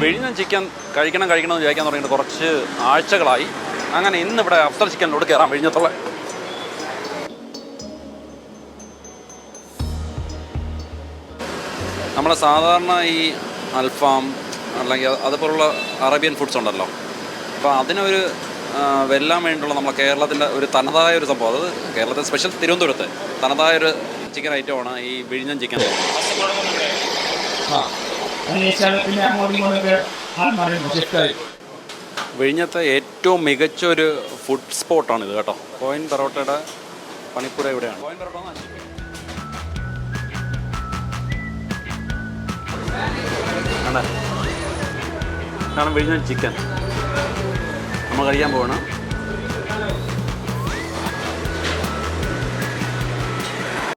വിഴിഞ്ഞം ചിക്കൻ കഴിക്കണമെന്ന് വിചാരിക്കാൻ തുടങ്ങിയിട്ട് കുറച്ച് ആഴ്ചകളായി. അങ്ങനെ ഇന്നിവിടെ അഫ്സൽ ചിക്കനിലോട് കയറാം. വിഴിഞ്ഞത്തുള്ള നമ്മളെ സാധാരണ ഈ അൽഫാം അല്ലെങ്കിൽ അതുപോലുള്ള അറേബ്യൻ ഫുഡ്സ് ഉണ്ടല്ലോ, അപ്പോൾ അതിനൊരു വെല്ലാൻ വേണ്ടിയുള്ള നമ്മളെ കേരളത്തിൻ്റെ ഒരു തനതായ ഒരു സംഭവം, അത് കേരളത്തിൽ സ്പെഷ്യൽ തിരുവനന്തപുരത്ത് തനതായൊരു ചിക്കൻ ഐറ്റമാണ് ഈ വിഴിഞ്ഞം ചിക്കൻ. വിഴിഞ്ഞത്തെ ഏറ്റവും മികച്ചൊരു ഫുഡ് സ്പോട്ടാണിത് കേട്ടോ. കോയിൻ പെറോട്ടയുടെ പണിപ്പുര ഇവിടെയാണ്. കോയിൻ പെറോട്ട ഇതാണ് വിഴിഞ്ഞം ചിക്കൻ. നമ്മൾ കഴിക്കാൻ പോവാണ്.